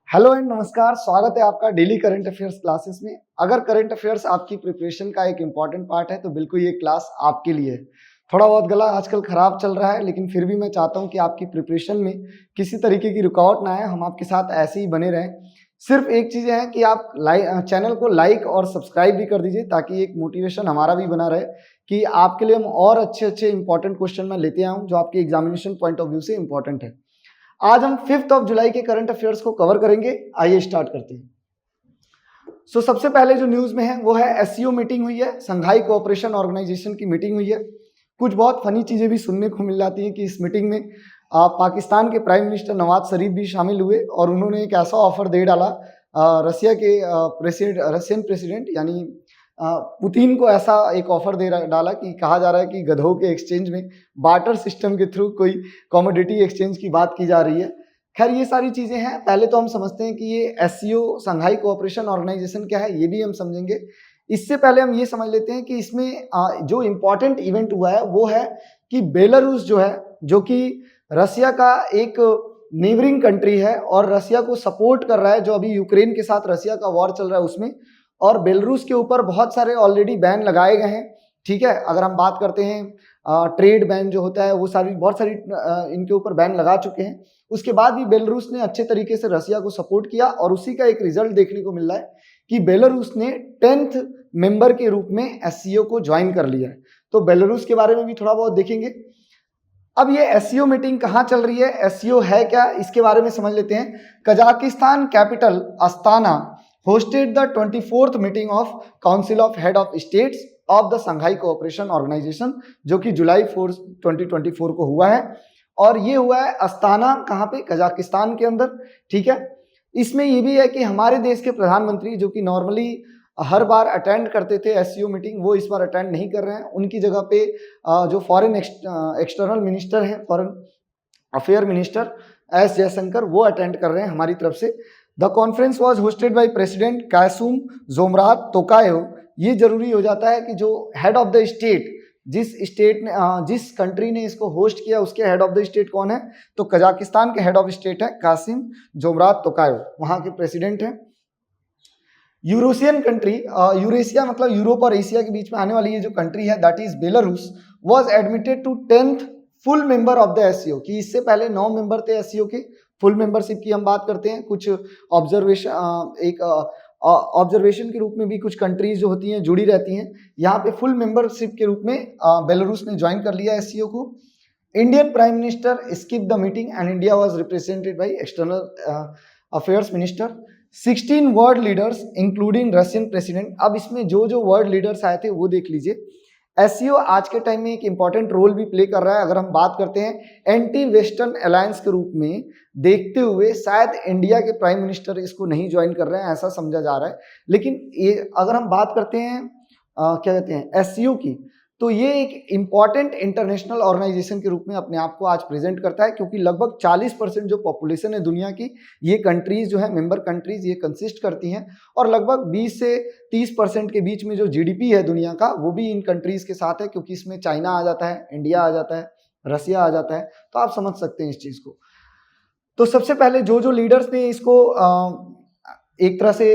Hello and नमस्कार, स्वागत है आपका डेली करंट अफेयर्स क्लासेस में। अगर करंट अफेयर्स आपकी प्रिपरेशन का एक इंपॉर्टेंट पार्ट है तो बिल्कुल ये क्लास आपके लिए है। थोड़ा बहुत गला आजकल खराब चल रहा है, लेकिन फिर भी मैं चाहता हूँ कि आपकी प्रिपरेशन में किसी तरीके की रुकावट ना आए, हम आपके साथ ऐसे ही बने रहें। सिर्फ एक चीज़ है कि आप चैनल को लाइक और सब्सक्राइब भी कर दीजिए, ताकि एक मोटिवेशन हमारा भी बना रहे कि आपके लिए हम और अच्छे अच्छे इंपॉर्टेंट क्वेश्चन मैं लेते आऊँ जो आपके एग्जामिनेशन पॉइंट ऑफ व्यू से इंपॉर्टेंट है। आज हम 5 जुलाई के करंट अफेयर्स को कवर करेंगे। आइए स्टार्ट करते हैं। सबसे पहले जो न्यूज में है वो है एससीओ मीटिंग हुई है, संघाई कोऑपरेशन ऑर्गेनाइजेशन की मीटिंग हुई है। कुछ बहुत फनी चीजें भी सुनने को मिल जाती हैं कि इस मीटिंग में पाकिस्तान के प्राइम मिनिस्टर नवाज शरीफ भी शामिल हुए और उन्होंने एक ऐसा ऑफर दे डाला रसिया के रशियन प्रेसिडेंट यानी पुतिन को ऐसा एक ऑफर डाला कि कहा जा रहा है कि गधों के एक्सचेंज में बार्टर सिस्टम के थ्रू कोई कमोडिटी एक्सचेंज की बात की जा रही है। खैर ये सारी चीजें हैं। पहले तो हम समझते हैं कि ये एससीओ संघाई कोऑपरेशन ऑर्गेनाइजेशन क्या है, ये भी हम समझेंगे। इससे पहले हम ये समझ लेते हैं कि इसमें जो इम्पोर्टेंट इवेंट हुआ है वो है कि बेलारूस जो है, जो कि रसिया का एक नेबरिंग कंट्री है और रसिया को सपोर्ट कर रहा है, जो अभी यूक्रेन के साथ रसिया का वॉर चल रहा है उसमें, और बेलारूस के ऊपर बहुत सारे ऑलरेडी बैन लगाए गए हैं। ठीक है, अगर हम बात करते हैं ट्रेड बैन जो होता है वो बहुत सारी इनके ऊपर बैन लगा चुके हैं। उसके बाद भी बेलारूस ने अच्छे तरीके से रसिया को सपोर्ट किया और उसी का एक रिजल्ट देखने को मिल रहा है कि बेलारूस ने 10th मेंबर के रूप में एससीओ को ज्वाइन कर लिया है। तो बेलारूस के बारे में भी थोड़ा बहुत देखेंगे। अब ये एससीओ मीटिंग कहाँ चल रही है, एससीओ है क्या, इसके बारे में समझ लेते हैं। Kazakhstan capital Astana hosted the 24th meeting of council of head of states of the Shanghai cooperation organisation, जो कि जुलाई 4 2024 को हुआ है। और ये हुआ है अस्ताना, कहाँ पे, कजाकिस्तान के अंदर। ठीक है, इसमें ये भी है कि हमारे देश के प्रधानमंत्री जो कि नॉर्मली हर बार अटेंड करते थे एससीओ मीटिंग, वो इस बार अटेंड नहीं कर रहे हैं। उनकी जगह पे जो फॉरेन एक्सटर्नल मिनिस्टर हैं, foreign affair minister S Jaishankar, वो अटेंड कर रहे हैं हमारी तरफ से। The conference was hosted by president Kassym Jomart Tokayev. ये जरूरी हो जाता है कि जो हेड ऑफ द स्टेट, जिस कंट्री ने इसको होस्ट किया उसके हेड ऑफ द स्टेट कौन है, तो कजाकिस्तान के हेड ऑफ स्टेट है कासिम जोमरात तोकायो, वहां के प्रेसिडेंट हैं। यूरोसियन कंट्री, यूरेशिया मतलब यूरोप और एशिया के बीच में आने वाली ये जो कंट्री है, that is Belarus, was admitted to 10th full member of the SCO. कि इससे पहले 9 मेंबर थे एससीओ के। फुल मेंबरशिप की हम बात करते हैं, कुछ ऑब्जर्वेशन के रूप में भी कुछ कंट्रीज जो होती हैं जुड़ी रहती हैं। यहाँ पे फुल मेंबरशिप के रूप में बेलारूस ने ज्वाइन कर लिया एससीओ को। Indian prime minister skip the meeting and India was represented by external affairs minister. 16 world leaders including Russian president. अब इसमें जो जो वर्ल्ड लीडर्स आए थे वो देख लीजिए। एससीओ आज के टाइम में एक इंपॉर्टेंट रोल भी प्ले कर रहा है। अगर हम बात करते हैं एंटी वेस्टर्न अलायंस के रूप में देखते हुए, शायद इंडिया के प्राइम मिनिस्टर इसको नहीं ज्वाइन कर रहे हैं, ऐसा समझा जा रहा है। लेकिन ये अगर हम बात करते हैं क्या कहते हैं एससीओ की, तो ये एक इम्पॉर्टेंट इंटरनेशनल ऑर्गेनाइजेशन के रूप में अपने आप को आज प्रेजेंट करता है, क्योंकि लगभग 40% जो पॉपुलेशन है दुनिया की, ये कंट्रीज जो है मेंबर कंट्रीज ये कंसिस्ट करती हैं। और लगभग 20 से 30% के बीच में जो जीडीपी है दुनिया का, वो भी इन कंट्रीज के साथ है, क्योंकि इसमें चाइना आ जाता है, इंडिया आ जाता है, रसिया आ जाता है। तो आप समझ सकते हैं इस चीज को। तो सबसे पहले जो जो लीडर्स ने इसको एक तरह से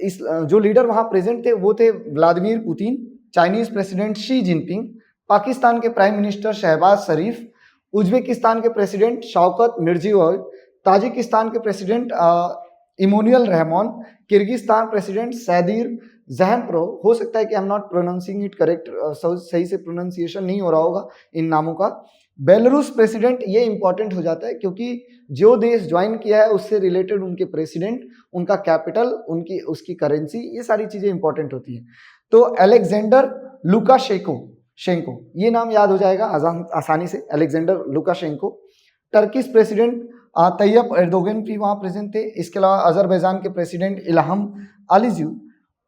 इस जो लीडर वहां प्रेजेंट थे वो थे Vladimir Putin, Chinese president Xi Jinping, Pakistan के प्राइम मिनिस्टर शहबाज शरीफ, उज्बेकिस्तान के प्रेसिडेंट शौकत मिर्जियोयेव, ताजिकिस्तान के प्रेसिडेंट इमोनियल रहमान, किर्गिस्तान प्रेसिडेंट सैदीर जहनप्रो। हो सकता है कि I am not pronouncing it correct, सही से प्रोनाउंसिएशन नहीं हो रहा होगा इन नामों का। बेलारूस प्रेसिडेंट, ये इंपॉर्टेंट हो जाता है क्योंकि जो देश ज्वाइन किया है उससे रिलेटेड उनके प्रेसिडेंट, उनका कैपिटल, उसकी करेंसी, ये सारी चीजें इंपॉर्टेंट होती हैं। तो अलेक्जेंडर लुकाशेंको, ये नाम याद हो जाएगा आसानी से, Alexander Lukashenko. Turkish president Tayyip Erdogan भी वहां प्रेजेंट थे। इसके अलावा अजरबैजान के प्रेसिडेंट इल्हम अलीयू।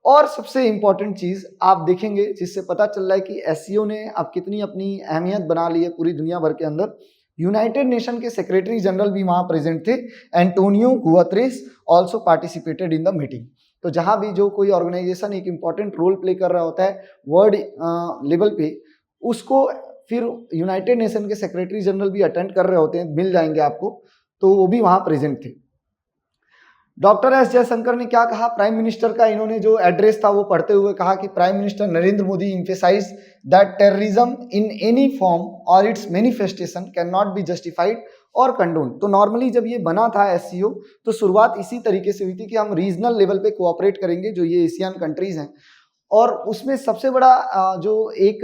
और सबसे इंपॉर्टेंट चीज आप देखेंगे जिससे पता चल रहा है कि एससीओ ने अब कितनी अपनी अहमियत बना ली है पूरी दुनिया भर के अंदर। यूनाइटेड नेशन के सेक्रेटरी जनरल भी वहां प्रेजेंट थे, Antonio Guterres also participated in the meeting. तो जहां भी जो कोई ऑर्गेनाइजेशन एक इंपॉर्टेंट रोल प्ले कर रहा होता है वर्ल्ड लेवल पे, उसको फिर यूनाइटेड नेशन के सेक्रेटरी जनरल भी अटेंड कर रहे होते हैं, मिल जाएंगे आपको, तो वो भी वहां प्रेजेंट थे। डॉक्टर एस जयशंकर ने क्या कहा, प्राइम मिनिस्टर का इन्होंने जो एड्रेस था वो पढ़ते हुए कहा कि prime minister Narendra Modi emphasise that terrorism in any form or its manifestation can not be justified or condone. तो नॉर्मली जब ये बना था एससीओ तो शुरुआत इसी तरीके से हुई थी कि हम रीजनल लेवल पे कोऑपरेट करेंगे जो ये एशियन कंट्रीज हैं, और उसमें सबसे बड़ा जो एक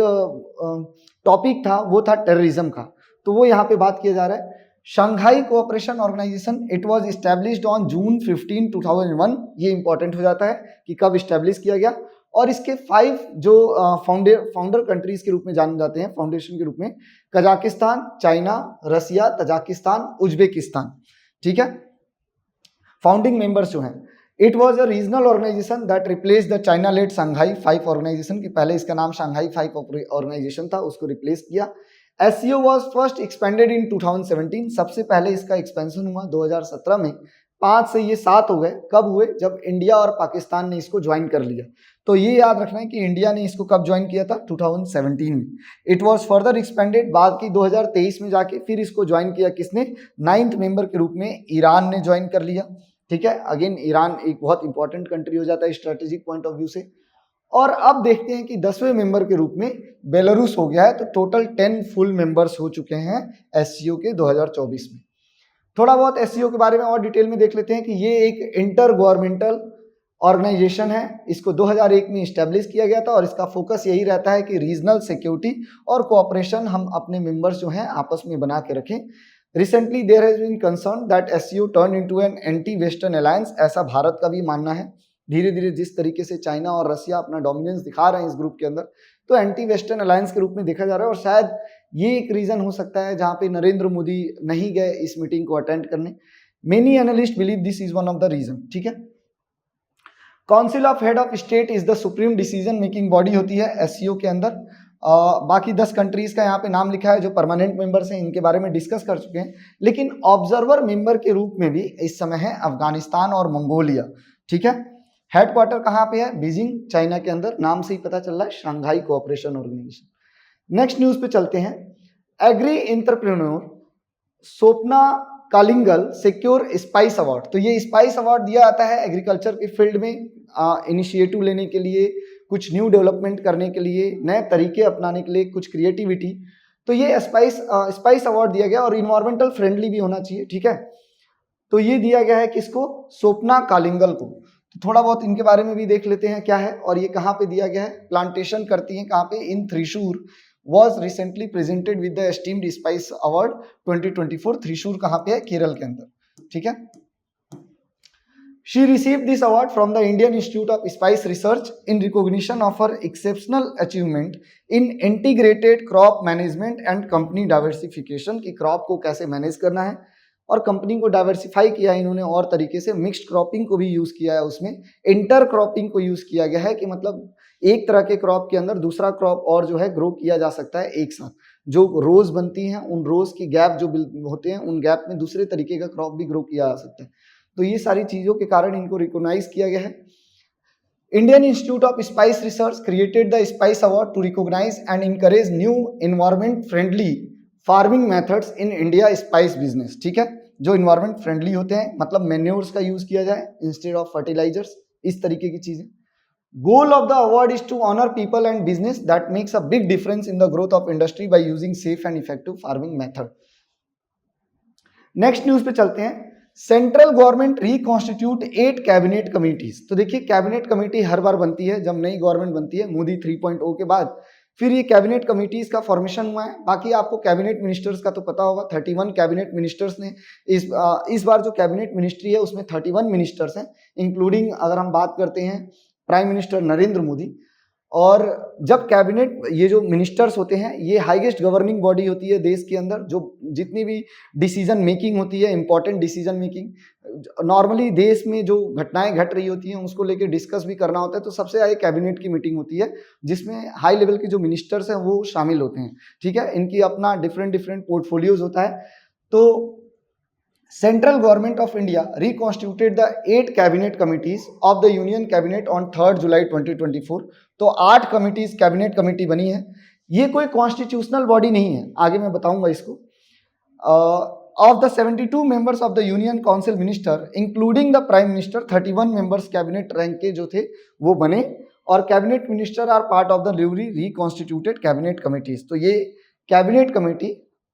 टॉपिक था वो था टेररिज्म का। तो वो यहाँ पे बात किया जा रहा है। Shanghai cooperation organisation it was established on June 15, 2001। ये इंपॉर्टेंट हो जाता है कि कब इस्टेब्लिश किया गया। और इसके 5 जो फाउंडर कंट्रीज के रूप में जाने जाते हैं, फाउंडेशन के रूप में, Kazakhstan, China, Russia, Tajikistan, Uzbekistan. ठीक है, फाउंडिंग मेंबर्स जो हैं। It was a regional organisation that replace the China led Shanghai 5 organisation की पहले इसका नाम शंघाई 5 ऑर्गेनाइजेशन था, उसको रिप्लेस किया। एससीओ वॉज फर्स्ट एक्सपेंडेड इन 2017। सबसे पहले इसका एक्सपेंशन हुआ 2017 में। 5 से ये 7 हो गए। कब हुए? जब इंडिया और पाकिस्तान ने इसको ज्वाइन कर लिया। तो ये याद रखना है कि इंडिया ने इसको कब ज्वाइन किया था? 2017 में। इट वॉज फर्दर एक्सपेंडेड बाद की 2023 में जाके फिर इसको ज्वाइन किया किसने? 9th मेंबर के रूप में ईरान ने ज्वाइन कर लिया। ठीक है, अगेन ईरान एक बहुत इंपॉर्टेंट कंट्री हो जाता है स्ट्रेटेजिक पॉइंट ऑफ व्यू से। और अब देखते हैं कि 10वें मेंबर के रूप में बेलारूस हो गया है। तो टोटल 10 फुल मेंबर्स हो चुके हैं एससीओ के 2024 में। थोड़ा बहुत एससीओ के बारे में और डिटेल में देख लेते हैं कि ये एक इंटर गवर्नमेंटल ऑर्गेनाइजेशन है। इसको 2001 में इस्टेब्लिश किया गया था और इसका फोकस यही रहता है कि रीजनल सिक्योरिटी और कोऑपरेशन हम अपने मेंबर्स जो हैं आपस में बना के रखें। Recently there has been concern that SCO turn into an anti western alliance, ऐसा भारत का भी मानना है। धीरे धीरे जिस तरीके से चाइना और रसिया अपना डोमिनेंस दिखा रहे हैं इस ग्रुप के अंदर, तो एंटी वेस्टर्न अलायंस के रूप में देखा जा रहा है। और शायद ये एक रीजन हो सकता है जहां पे नरेंद्र मोदी नहीं गए इस मीटिंग को अटेंड करने। Many analyst believe this is one of the reason. ठीक है, council of head of state is the supreme decision making body होती है एससीओ के अंदर। बाकी 10 कंट्रीज का यहाँ पे नाम लिखा है जो परमानेंट मेंबर्स हैं, इनके बारे में डिस्कस कर चुके हैं। लेकिन ऑब्जर्वर मेंबर के रूप में भी इस समय है अफगानिस्तान और मंगोलिया। ठीक है, हेडक्वार्टर कहाँ पे है? बीजिंग, चाइना के अंदर। नाम से ही पता चल रहा है, Shanghai cooperation organisation. Next news पे चलते हैं। Agri entrepreneur Swapna Kalingal secure spice award. तो ये स्पाइस अवार्ड दिया जाता है एग्रीकल्चर के फील्ड में इनिशिएटिव लेने के लिए, कुछ न्यू डेवलपमेंट करने के लिए, नए तरीके अपनाने के लिए, कुछ क्रिएटिविटी। तो ये स्पाइस अवार्ड दिया गया और इन्वायरमेंटल फ्रेंडली भी होना चाहिए। ठीक है, तो ये दिया गया है किसको? स्वप्ना कालिंगल को। तो थोड़ा बहुत इनके बारे में भी देख लेते हैं क्या है और ये कहाँ पे दिया गया है। प्लांटेशन करती हैं कहाँ पे? In Thrissur. Was recently presented with the esteemed spice award 2024। Thrissur कहाँ पे है? केरल के अंदर। ठीक है, She received this award from the Indian Institute of Spice Research in recognition of her exceptional achievement in integrated crop management and company diversification। की crop को कैसे मैनेज करना है और कंपनी को डाइवर्सिफाई किया है इन्होंने, और तरीके से मिक्स्ड क्रॉपिंग को भी यूज किया है, उसमें इंटर क्रॉपिंग को यूज किया गया है कि मतलब एक तरह के क्रॉप के अंदर दूसरा क्रॉप और जो है ग्रो किया जा सकता है एक साथ। जो रोज बनती हैं उन रोज की गैप जो होते हैं उन गैप में दूसरे तरीके का क्रॉप भी ग्रो किया जा सकता है। तो ये सारी चीजों के कारण इनको रिकॉग्नाइज किया गया है। Indian Institute of Spice Research created the spice award to recognise and encourage new environment friendly farming methods in India spice business. ठीक है, जो इन्वायरमेंट फ्रेंडली होते हैं, मतलब मैन्योर्स का यूज किया जाए इंस्टेड ऑफ फर्टिलाइजर्स, इस तरीके की चीजें। Goal of the award is to honour people and business that makes a big difference in the growth of industry by using safe and effective farming method. Next news पे चलते हैं। Central government reconstitute 8 cabinet committees. तो देखिए cabinet committee हर बार बनती है जब नई government बनती है, मोदी 3.0 के बाद फिर ये कैबिनेट कमिटीज का फॉर्मेशन हुआ है। बाकी आपको कैबिनेट मिनिस्टर्स का तो पता होगा, 31 कैबिनेट मिनिस्टर्स ने इस बार जो कैबिनेट मिनिस्ट्री है उसमें 31 मिनिस्टर्स हैं, इंक्लूडिंग अगर हम बात करते हैं प्राइम मिनिस्टर नरेंद्र मोदी। और जब कैबिनेट, ये जो मिनिस्टर्स होते हैं ये हाईएस्ट गवर्निंग बॉडी होती है देश के अंदर, जो जितनी भी डिसीजन मेकिंग होती है, इंपॉर्टेंट डिसीजन मेकिंग, नॉर्मली देश में जो घटनाएं घट रही होती हैं उसको लेके डिस्कस भी करना होता है, तो सबसे आगे कैबिनेट की मीटिंग होती है जिसमें हाई लेवल के जो मिनिस्टर्स हैं वो शामिल होते हैं। ठीक है, इनकी अपना डिफरेंट पोर्टफोलियोज होता है। तो central government of India reconstituted the 8 cabinet committees of the union cabinet on 3 जुलाई 2024। तो 8 कमिटीज कैबिनेट कमेटी बनी है। ये कोई कॉन्स्टिट्यूशनल बॉडी नहीं है, आगे मैं बताऊंगा इसको। Of the 72 members of the Union Council Minister, including the Prime Minister, 31 members cabinet rank के जो थे वो बने, और cabinet minister are part of the newly reconstituted cabinet committees. तो ये कैबिनेट कमेटी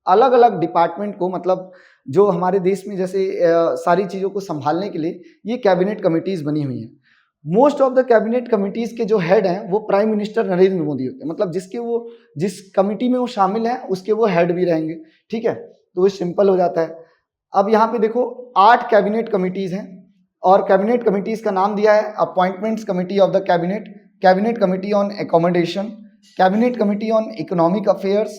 अलग अलग डिपार्टमेंट को, मतलब जो हमारे देश में जैसे सारी चीज़ों को संभालने के लिए ये कैबिनेट कमिटीज बनी हुई हैं। Most of the cabinet committees के जो हेड हैं वो प्राइम मिनिस्टर नरेंद्र मोदी होते हैं, मतलब जिस कमिटी में वो शामिल हैं उसके वो हेड भी रहेंगे। ठीक है, तो वो सिंपल हो जाता है। अब यहाँ पे देखो 8 कैबिनेट कमिटीज हैं, और कैबिनेट कमिटीज का नाम दिया है appointments committee of the cabinet, cabinet committee on accommodation, cabinet committee on economic affairs,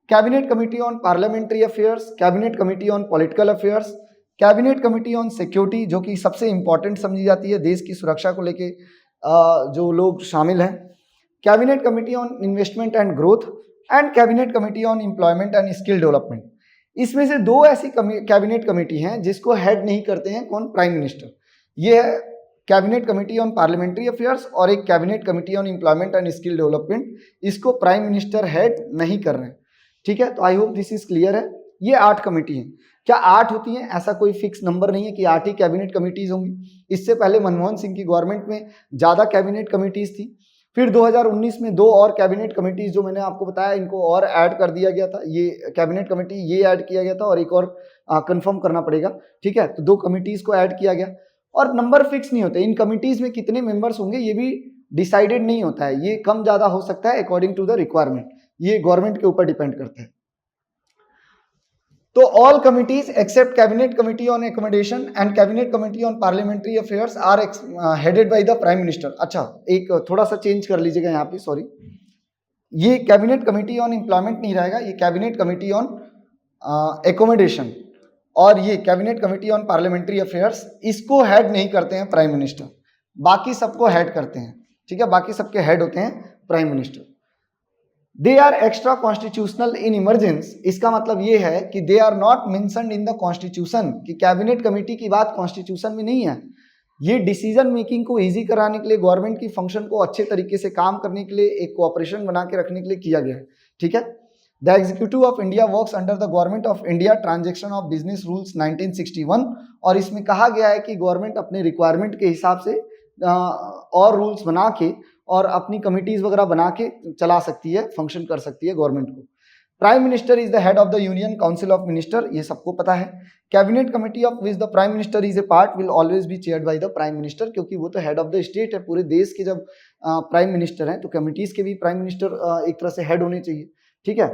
cabinet committee on parliamentary affairs, cabinet committee on political affairs, cabinet committee on security, जो कि सबसे important समझी जाती है, देश की सुरक्षा को लेके जो लोग शामिल हैं, cabinet committee on investment and growth, and cabinet committee on employment and skill development. इसमें से 2 ऐसी कैबिनेट कमेटी हैं जिसको हेड नहीं करते हैं कौन, प्राइम मिनिस्टर। ये है cabinet committee on parliamentary affairs और एक cabinet committee on employment and skill development. इसको प्राइम मिनिस्टर हेड नहीं कर रहे हैं। ठीक है, तो आई होप दिस इज क्लियर है। ये 8 कमेटी हैं। क्या 8 होती हैं? ऐसा कोई फिक्स नंबर नहीं है कि 8 ही कैबिनेट कमेटीज होंगी। इससे पहले मनमोहन सिंह की गवर्नमेंट में ज़्यादा कैबिनेट कमेटीज थी। फिर 2019 में 2 और कैबिनेट कमेटीज जो मैंने आपको बताया इनको और ऐड कर दिया गया था। ये कैबिनेट कमेटी ये ऐड किया गया था, और एक और कंफर्म करना पड़ेगा। ठीक है, तो 2 कमिटीज को ऐड किया गया, और नंबर फिक्स नहीं होते। इन कमिटीज में कितने मेंबर्स होंगे ये भी डिसाइडेड नहीं होता है, ये कम ज़्यादा हो सकता है अकॉर्डिंग टू द रिक्वायरमेंट। ये गवर्नमेंट के ऊपर डिपेंड करता है। तो all committees except cabinet committee on accommodation and cabinet committee on parliamentary affairs are headed by the prime minister. अच्छा, एक थोड़ा सा चेंज कर लीजिएगा यहाँ पे, सॉरी, ये कैबिनेट कमिटी ऑन एम्प्लॉयमेंट नहीं रहेगा, ये कैबिनेट कमिटी ऑन एकोमोडेशन, और ये cabinet committee on parliamentary affairs, इसको हेड नहीं करते हैं प्राइम मिनिस्टर, बाकी सबको हेड करते हैं। ठीक है, बाकी सबके हेड होते हैं prime minister. They are extra constitutional in emergence. इसका मतलब ये है कि they are not mentioned in the constitution, कि कैबिनेट कमेटी की बात कॉन्स्टिट्यूशन में नहीं है। ये डिसीजन मेकिंग को इजी कराने के लिए, गवर्नमेंट की फंक्शन को अच्छे तरीके से काम करने के लिए, एक कोऑपरेशन बना के रखने के लिए किया गया है। ठीक है, the executive of India works under the government of India transaction of business rules 1961, और इसमें कहा गया है कि गवर्नमेंट अपने रिक्वायरमेंट के हिसाब से और रूल्स बना के और अपनी कमिटीज वगैरह बना के चला सकती है, फंक्शन कर सकती है गवर्नमेंट को। Prime minister is the head of the union council of minister, ये सबको पता है। Cabinet committee of which the prime minister is a part will always be chaired by the prime minister, क्योंकि वो तो हेड ऑफ द स्टेट है, पूरे देश के जब प्राइम मिनिस्टर हैं तो कमिटीज के भी प्राइम मिनिस्टर एक तरह से हेड होने चाहिए। ठीक है,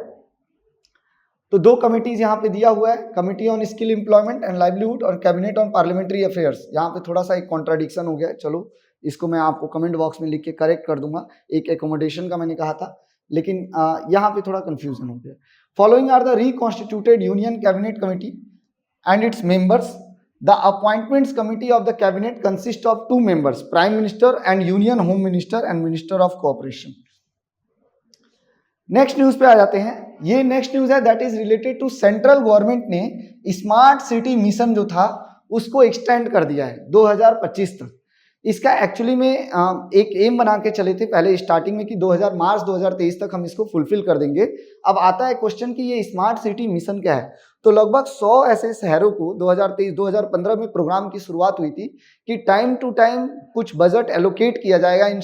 तो 2 कमिटीज यहाँ पे दिया हुआ है, committee on skill employment and livelihood और कैबिनेट ऑन पार्लियामेंट्री अफेयर्स। यहाँ पे थोड़ा सा एक कॉन्ट्राडिक्शन हो गया है, चलो इसको मैं आपको कमेंट बॉक्स में लिख के करेक्ट कर दूंगा। एक एकोमोडेशन का मैंने कहा था, लेकिन यहाँ पे थोड़ा कंफ्यूजन हो गया। Following are the reconstituted union cabinet committee and its members. The appointments committee of the cabinet consist of 2 members, prime minister and union home minister and minister of cooperation. Next news पे आ जाते हैं। ये next news है that is related to central government ने smart city mission जो था उसको एक्सटेंड कर दिया है 2025 तक। इसका एक्चुअली में एक एम बना के चले थे पहले स्टार्टिंग में कि मार्च 2023 तक हम इसको फुलफिल कर देंगे। अब आता है क्वेश्चन कि ये स्मार्ट सिटी मिशन क्या है, तो लगभग 100 ऐसे शहरों को 2023-2015 में प्रोग्राम की शुरुआत हुई थी कि टाइम टू टाइम कुछ बजट एलोकेट किया जाएगा इन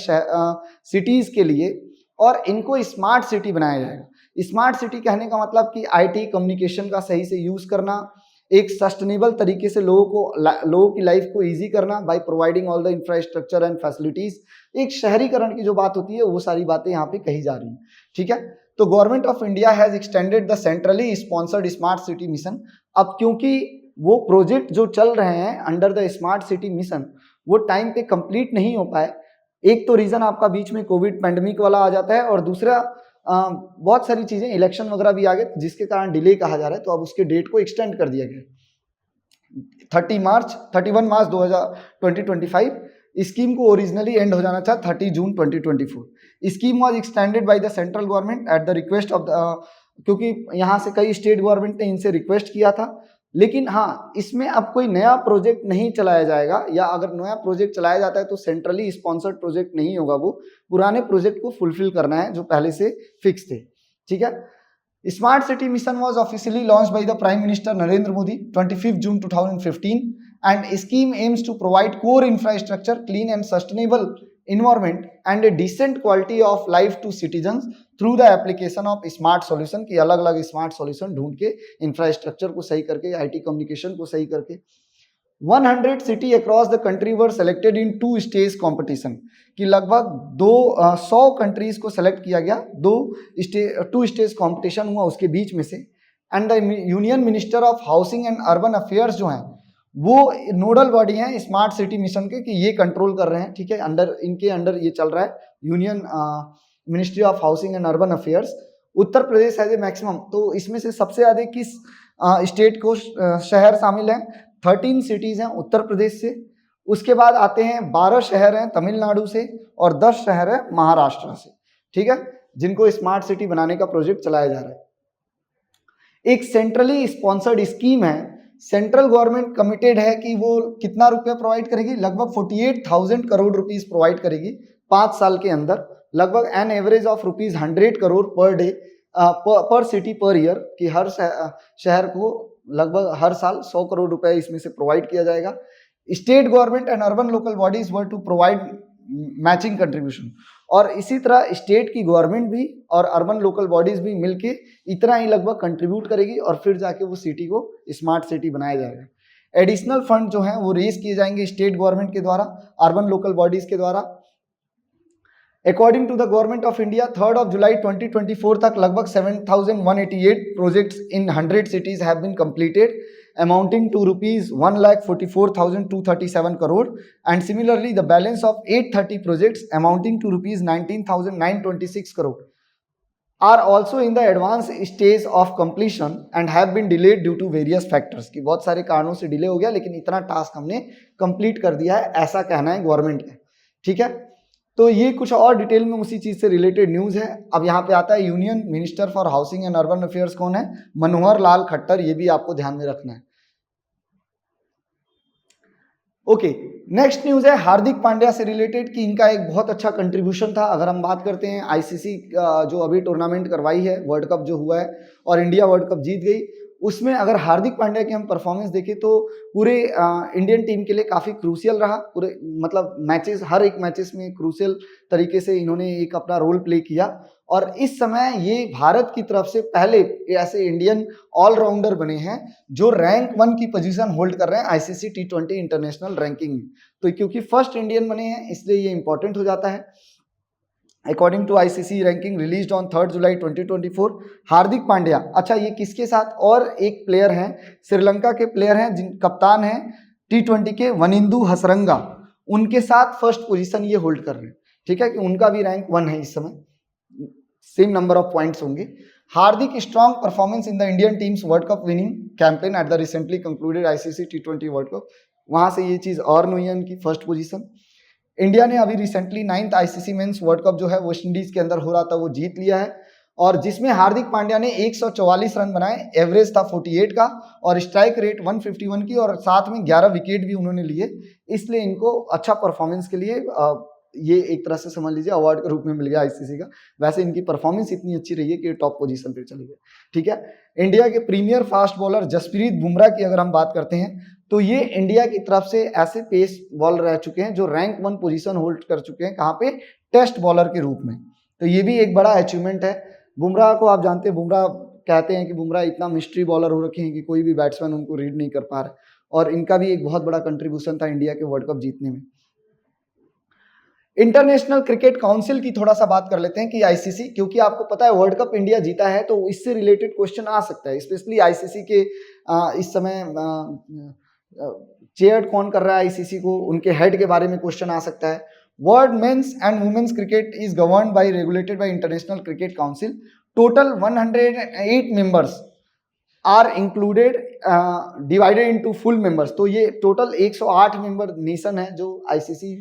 सिटीज़ के लिए और इनको स्मार्ट सिटी बनाया जाएगा। स्मार्ट सिटी कहने का मतलब कि आईटी कम्युनिकेशन का सही से यूज़ करना, एक सस्टेनेबल तरीके से लोगों की लाइफ को इजी करना by providing all the infrastructure and facilities. एक शहरीकरण की जो बात होती है वो सारी बातें यहाँ पे कही जा रही हैं। ठीक है, तो government of India has extended the centrally sponsored smart city mission. अब क्योंकि वो प्रोजेक्ट जो चल रहे हैं under the smart city mission वो टाइम पे कंप्लीट नहीं हो पाए। एक तो रीजन आपका बीच में कोविड पैंडेमिक वाला आ जाता है और दूसरा बहुत सारी चीजें इलेक्शन वगैरह भी आ गए जिसके कारण डिले कहा जा रहा है, तो अब उसके डेट को एक्सटेंड कर दिया गया 31 मार्च 2025। स्कीम को ओरिजिनली एंड हो जाना था 30 जून 2024। Scheme was extended by the central government at the request of क्योंकि यहाँ से कई स्टेट गवर्नमेंट ने इनसे रिक्वेस्ट किया था, लेकिन हाँ इसमें अब कोई नया प्रोजेक्ट नहीं चलाया जाएगा, या अगर नया प्रोजेक्ट चलाया जाता है तो सेंट्रली स्पॉन्सर्ड प्रोजेक्ट नहीं होगा, वो पुराने प्रोजेक्ट को फुलफिल करना है जो पहले से फिक्स थे। ठीक है, Smart City Mission was officially launched by the Prime Minister Narendra Modi 25th June 2015 and scheme aims to provide core infrastructure, clean and sustainable environment and a decent quality of life to citizens through the application of smart solution की अलग अलग smart solution ढूंढ के infrastructure को सही करके IT communication को सही करके 100 city across the country were selected in 2 stage competition कि लगभग 100 कंट्रीज को सेलेक्ट किया गया 2 स्टेज कंपटीशन हुआ उसके बीच में से and the union minister of housing and urban affairs जो हैं वो नोडल बॉडी हैं स्मार्ट सिटी मिशन के कि ये कंट्रोल कर रहे हैं, ठीक है, इनके अंडर ये चल रहा है union ministry of housing and urban affairs. Uttar Pradesh है मैक्सिमम, तो इसमें से सबसे ज़्यादा किस स्टेट को शहर शामिल हैं? 13 सिटीज़ हैं उत्तर प्रदेश से। उसके बाद आते हैं 12 शहर हैं तमिलनाडु से और 10 शहर हैं महाराष्ट्र से, ठीक है, जिनको स्मार्ट सिटी बनाने का प्रोजेक्ट चलाया जा रहा है। एक सेंट्रली स्पॉन्सर्ड स्कीम है, सेंट्रल गवर्नमेंट कमिटेड है कि वो कितना रुपया प्रोवाइड करेगी? लगभग 48,000 करोड़ रुपीस प्रोवाइड करेगी 5 साल के अंदर, लगभग an average of rupees 100 crore per day पर सिटी पर ईयर कि हर शहर को लगभग हर साल 100 करोड़ रुपए इसमें से प्रोवाइड किया जाएगा। State government and urban local bodies were to provide matching contribution और इसी तरह स्टेट की गवर्नमेंट भी और अर्बन लोकल बॉडीज भी मिलके इतना ही लगभग कंट्रीब्यूट करेगी और फिर जाके वो सिटी को स्मार्ट सिटी बनाया जाएगा। एडिशनल फंड जो हैं वो रेज किए जाएंगे स्टेट गवर्नमेंट के द्वारा, अर्बन लोकल बॉडीज के द्वारा। According to the government of India 3 जुलाई 2024 तक लगभग 7,188 projects in 100 cities have been completed amounting to rupees 1,44,237 crore and similarly the balance of 830 projects amounting to rupees 19,926 crore are also in the advanced stage of completion and have been delayed due to various factors कि बहुत सारे कारणों से delay हो गया लेकिन इतना task हमने कंप्लीट कर दिया है, ऐसा कहना है गवर्नमेंट का, ठीक है। तो ये कुछ और डिटेल में उसी चीज से रिलेटेड न्यूज है। अब यहाँ पे आता है union minister for housing and urban affairs कौन है? मनोहर लाल खट्टर, ये भी आपको ध्यान में रखना है। ओके, नेक्स्ट न्यूज है हार्दिक पांड्या से रिलेटेड कि इनका एक बहुत अच्छा कंट्रीब्यूशन था। अगर हम बात करते हैं आईसीसी जो अभी टूर्नामेंट करवाई है, वर्ल्ड कप जो हुआ है और इंडिया वर्ल्ड कप जीत गई, उसमें अगर हार्दिक पांड्या की हम परफॉर्मेंस देखें तो पूरे इंडियन टीम के लिए काफ़ी क्रूशियल रहा। पूरे मतलब मैचेस, हर एक मैचेस में क्रूशियल तरीके से इन्होंने एक अपना रोल प्ले किया और इस समय ये भारत की तरफ से पहले ऐसे इंडियन ऑलराउंडर बने हैं जो रैंक 1 की पोजीशन होल्ड कर रहे हैं आईसीसी T20 इंटरनेशनल रैंकिंग में। तो क्योंकि फर्स्ट इंडियन बने हैं इसलिए ये इंपॉर्टेंट हो जाता है। According to ICC ranking released on 3 जुलाई 2024, हार्दिक पांड्या, अच्छा ये किसके साथ? और एक प्लेयर हैं, श्रीलंका के प्लेयर हैं जिन कप्तान हैं T20 के वनिंदु हसरंगा, उनके साथ फर्स्ट पोजीशन ये होल्ड कर रहे हैं, ठीक है, कि उनका भी रैंक 1 है इस समय, सेम नंबर ऑफ पॉइंट्स होंगे। Hardik strong performance in the Indian teams world cup winning campaign at the recently concluded ICC T20 world cup, वहां से ये चीज और हुई है इनकी फर्स्ट पोजीशन। इंडिया ने अभी recently 9th ICC men's world cup जो है वेस्ट इंडीज के अंदर हो रहा था वो जीत लिया है और जिसमें हार्दिक पांड्या ने 144 रन बनाए, एवरेज था 48 का और स्ट्राइक रेट 151 की और साथ में 11 विकेट भी उन्होंने लिए, इसलिए इनको अच्छा परफॉर्मेंस के लिए ये एक तरह से समझ लीजिए अवार्ड के रूप में मिल गया आईसीसी का। वैसे इनकी परफॉर्मेंस इतनी अच्छी रही है कि टॉप पोजीशन पे चले गए, ठीक है। इंडिया के premier fast bowler Jasprit Bumrah की अगर हम बात करते हैं तो ये इंडिया की तरफ से ऐसे पेस बॉलर रह चुके हैं जो रैंक 1 पोजीशन होल्ड कर चुके हैं, कहाँ पे? टेस्ट बॉलर के रूप में। तो ये भी एक बड़ा अचीवमेंट है। बुमराह को आप जानते हैं, बुमराह कहते हैं कि बुमराह इतना मिस्ट्री बॉलर हो रखे हैं कि कोई भी बैट्समैन उनको रीड नहीं कर पा रहा और इनका भी एक बहुत बड़ा कंट्रीब्यूशन था इंडिया के वर्ल्ड कप जीतने में। इंटरनेशनल क्रिकेट काउंसिल की थोड़ा सा बात कर लेते हैं कि आईसीसी, क्योंकि आपको पता है वर्ल्ड कप इंडिया जीता है तो इससे रिलेटेड क्वेश्चन आ सकता है, स्पेशली आईसीसी के इस समय चेयर कौन कर रहा है आईसीसी को, उनके हेड के बारे में क्वेश्चन आ सकता है। World men's and women's cricket is governed by regulated by International Cricket Council. Total 108 members are included divided into full members. तो ये टोटल 108 मेंबर नेशन है जो आईसीसी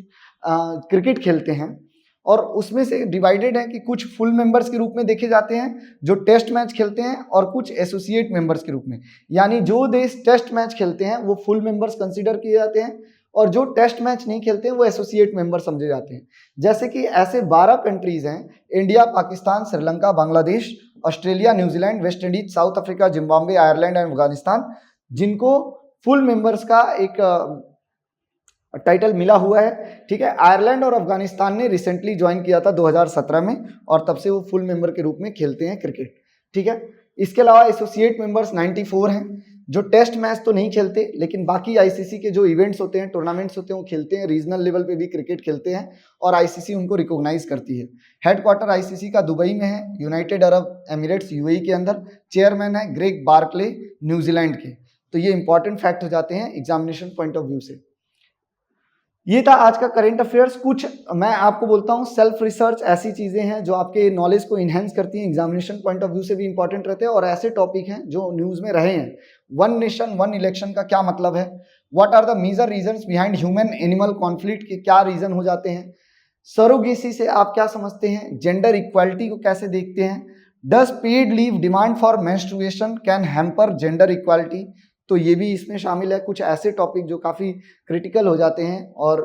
क्रिकेट खेलते हैं और उसमें से डिवाइडेड है कि कुछ फुल मेंबर्स के रूप में देखे जाते हैं जो टेस्ट मैच खेलते हैं और कुछ एसोसिएट मेंबर्स के रूप में, यानी जो देश टेस्ट मैच खेलते हैं वो फुल मेंबर्स कंसीडर किए जाते हैं और जो टेस्ट मैच नहीं खेलते हैं वो एसोसिएट मेंबर समझे जाते हैं। जैसे कि ऐसे 12 कंट्रीज हैं, India, Pakistan, Sri Lanka, Bangladesh Australia, New Zealand, West Indies, south Africa, Zimbabwe, Ireland and Afghanistan, जिनको फुल मेंबर्स का एक टाइटल मिला हुआ है। ठीक है, आयरलैंड और अफगानिस्तान ने रिसेंटली ज्वाइन किया था 2017 में और तब से वो फुल मेंबर के रूप में खेलते हैं क्रिकेट। ठीक है, इसके अलावा एसोसिएट मेंबर्स 94 हैं जो टेस्ट मैच तो नहीं खेलते, लेकिन बाकी आईसीसी के जो इवेंट्स होते हैं, टूर्नामेंट्स होते हैं, वो खेलते हैं। रीजनल लेवल पे भी क्रिकेट खेलते हैं और आईसीसी उनको रिकॉग्नाइज करती है। हेडक्वार्टर आईसीसी का दुबई में है, यूनाइटेड अरब एमिरेट्स यूएई के अंदर। चेयरमैन है ग्रेग बार्कले, न्यूजीलैंड के। तो ये इंपॉर्टेंट फैक्ट हो जाते हैं एग्जामिनेशन पॉइंट ऑफ व्यू से। ये था आज का करंट अफेयर्स। कुछ मैं आपको बोलता हूँ सेल्फ रिसर्च ऐसी चीजें हैं जो आपके नॉलेज को इनहेंस करती हैं, एग्जामिनेशन पॉइंट ऑफ व्यू से भी इंपॉर्टेंट रहते हैं और ऐसे टॉपिक हैं जो न्यूज में रहे हैं। वन नेशन वन इलेक्शन का क्या मतलब है, what are the major reasons behind human animal conflict के क्या रीजन हो जाते हैं, सरोगेसी से आप क्या समझते हैं, जेंडर इक्वालिटी को कैसे देखते हैं, does paid leave demand for menstruation can hamper gender equality, तो ये भी इसमें शामिल है। कुछ ऐसे टॉपिक जो काफ़ी क्रिटिकल हो जाते हैं और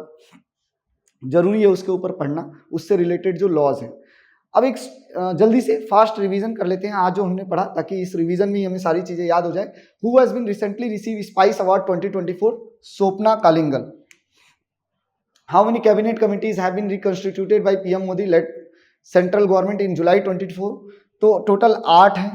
ज़रूरी है उसके ऊपर पढ़ना, उससे रिलेटेड जो लॉज हैं। अब एक जल्दी से फास्ट रिवीजन कर लेते हैं आज जो हमने पढ़ा, ताकि इस रिवीजन में ही हमें सारी चीज़ें याद हो जाए। Who has been recently receive spice award 2024? Swapna Kalingal. How many cabinet committees have been reconstituted by PM Modi led central government in July 24? तो टोटल 8 हैं।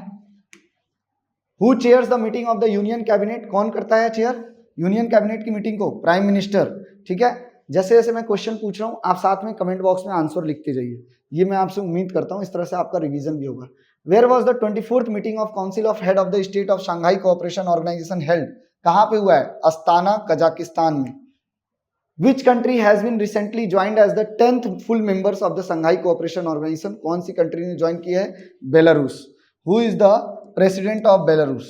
Who chairs the meeting of the union cabinet? कौन करता है चेयर यूनियन कैबिनेट की meeting को? Prime minister. ठीक है, जैसे जैसे मैं क्वेश्चन पूछ रहा हूँ आप साथ में कमेंट बॉक्स में आंसर लिखते जाइए, ये मैं आपसे उम्मीद करता हूँ, इस तरह से आपका रिवीजन भी होगा। Where was the 24th meeting of council of head of the state of Shanghai cooperation organisation held? कहाँ पे हुआ है? अस्ताना, कजाकिस्तान में। Which country has been recently joined as the 10th full members of the Shanghai cooperation organisation? कौन सी country ने join किया है? Belarus. Who is the president of Belarus?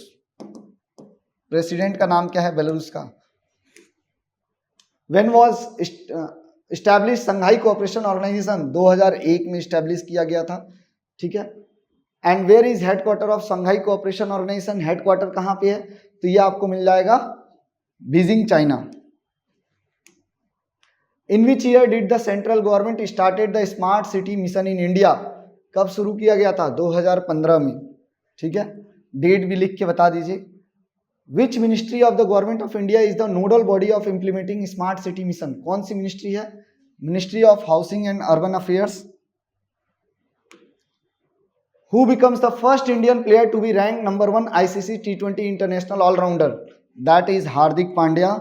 President का नाम क्या है बेलारूस का? When was establish Shanghai cooperation organisation? 2001 में एस्टैब्लिश किया गया था। ठीक है, and where is headquarter of Shanghai cooperation organisation? Headquarter कहाँ पे है? तो ये आपको मिल जाएगा Beijing, China. In which year did the central government started the smart city mission in India? कब शुरू किया गया था? 2015 में। ठीक है, डेट भी लिख के बता दीजिए। Which ministry of the government of India is the nodal body of implementing smart city mission? कौन सी मिनिस्ट्री है? Ministry of housing and urban affairs. Who becomes the first Indian player to be rank number 1 ICC T20 international allrounder? That is Hardik Pandya.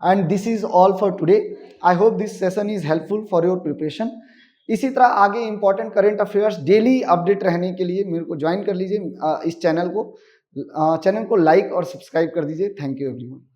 And this is all for today. I hope this session is helpful for your preparation. इसी तरह आगे important current affairs daily update रहने के लिए मेरे को join कर लीजिए इस चैनल को। चैनल को लाइक और सब्सक्राइब कर दीजिए। Thank you everyone.